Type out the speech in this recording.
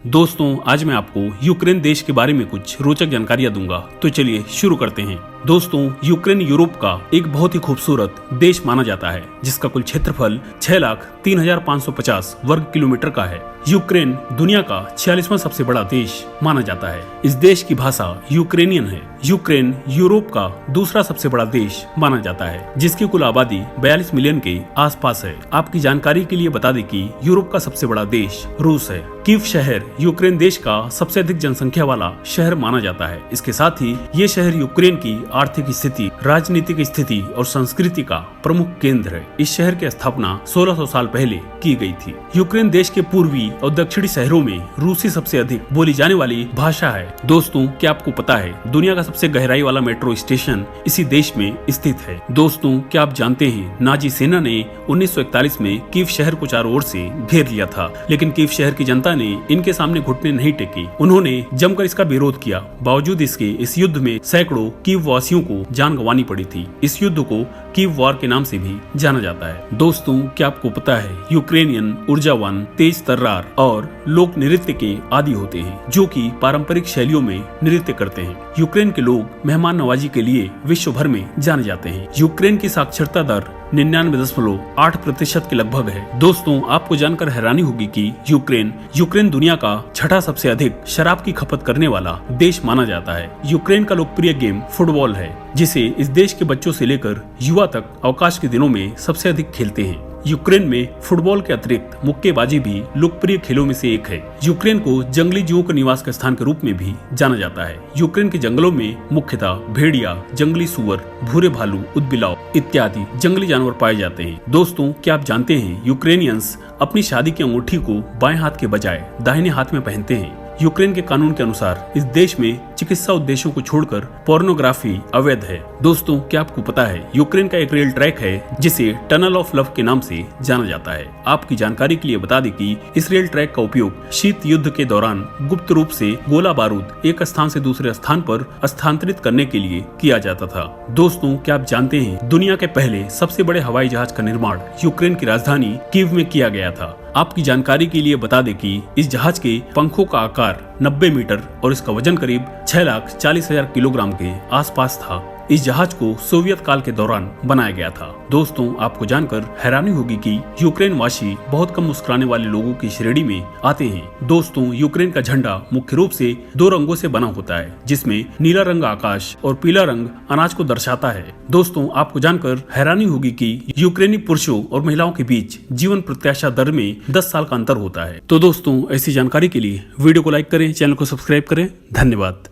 दोस्तों आज मैं आपको यूक्रेन देश के बारे में कुछ रोचक जानकारियां दूंगा। तो चलिए शुरू करते हैं। दोस्तों यूक्रेन यूरोप का एक बहुत ही खूबसूरत देश माना जाता है जिसका कुल क्षेत्रफल 6,03,550 वर्ग किलोमीटर का है। यूक्रेन दुनिया का 46वां सबसे बड़ा देश माना जाता है। इस देश की भाषा यूक्रेनियन है। यूक्रेन यूरोप का दूसरा सबसे बड़ा देश माना जाता है जिसकी कुल आबादी 42 मिलियन के आसपास है। आपकी जानकारी के लिए बता दें कि यूरोप का सबसे बड़ा देश रूस है। कीव शहर यूक्रेन देश का सबसे अधिक जनसंख्या वाला शहर माना जाता है। इसके साथ ही ये शहर यूक्रेन की आर्थिक स्थिति, राजनीतिक स्थिति और संस्कृति का प्रमुख केंद्र है। इस शहर की स्थापना 1600 साल पहले की गई थी। यूक्रेन देश के पूर्वी और दक्षिणी शहरों में रूसी सबसे अधिक बोली जाने वाली भाषा है। दोस्तों क्या आपको पता है दुनिया का सबसे गहराई वाला मेट्रो स्टेशन इसी देश में स्थित है। दोस्तों क्या आप जानते हैं नाजी सेना ने 1941 में कीव शहर को चारों ओर से घेर लिया था, लेकिन कीव शहर की जनता ने इनके सामने घुटने नहीं टेकी। उन्होंने जमकर इसका विरोध किया। बावजूद इसके इस युद्ध में सैकड़ों कीव वासियों को जान गंवानी पड़ी थी। इस युद्ध को कीव वॉर के नाम से भी जाना जाता है। दोस्तों क्या आपको पता है यूक्रेनियन ऊर्जावान, तेज तर्रार और लोक नृत्य के आदी होते हैं जो कि पारंपरिक शैलियों में नृत्य करते हैं। यूक्रेन के लोग मेहमान नवाजी के लिए विश्व भर में जाने जाते हैं। यूक्रेन की साक्षरता दर 99.8% के लगभग है। दोस्तों आपको जानकर हैरानी होगी कि यूक्रेन दुनिया का छठा सबसे अधिक शराब की खपत करने वाला देश माना जाता है। यूक्रेन का लोकप्रिय गेम फुटबॉल है जिसे इस देश के बच्चों से लेकर युवा तक अवकाश के दिनों में सबसे अधिक खेलते हैं। यूक्रेन में फुटबॉल के अतिरिक्त मुक्केबाजी भी लोकप्रिय खेलों में से एक है। यूक्रेन को जंगली जीवों के निवास का स्थान के रूप में भी जाना जाता है। यूक्रेन के जंगलों में मुख्यतः भेड़िया, जंगली सुअर, भूरे भालू, ऊदबिलाव इत्यादि जंगली जानवर पाए जाते हैं। दोस्तों क्या आप जानते हैं यूक्रेनियंस अपनी शादी की अंगूठी को बाएं हाथ के बजाय दाहिने हाथ में पहनते हैं। यूक्रेन के कानून के अनुसार इस देश में चिकित्सा उद्देश्यों को छोड़कर पोर्नोग्राफी अवैध है। दोस्तों क्या आपको पता है यूक्रेन का एक रेल ट्रैक है जिसे टनल ऑफ लव के नाम से जाना जाता है। आपकी जानकारी के लिए बता दें कि इस रेल ट्रैक का उपयोग शीत युद्ध के दौरान गुप्त रूप से गोला बारूद एक स्थान से दूसरे स्थान पर स्थानांतरित करने के लिए किया जाता था। दोस्तों क्या आप जानते हैं दुनिया के पहले सबसे बड़े हवाई जहाज का निर्माण यूक्रेन की राजधानी कीव में किया गया था। आपकी जानकारी के लिए बता दें कि इस जहाज के पंखों का आकार 90 मीटर और इसका वजन करीब 6,40,000 किलोग्राम के आसपास था। इस जहाज को सोवियत काल के दौरान बनाया गया था। दोस्तों आपको जानकर हैरानी होगी कि यूक्रेन वासी बहुत कम मुस्कुराने वाले लोगों की श्रेणी में आते हैं। दोस्तों यूक्रेन का झंडा मुख्य रूप से 2 रंगों से बना होता है जिसमें नीला रंग आकाश और पीला रंग अनाज को दर्शाता है। दोस्तों आपको जानकर हैरानी होगी कि यूक्रेनी पुरुषों और महिलाओं के बीच जीवन प्रत्याशा दर में 10 साल का अंतर होता है। तो दोस्तों ऐसी जानकारी के लिए वीडियो को लाइक करें, चैनल को सब्सक्राइब करें। धन्यवाद।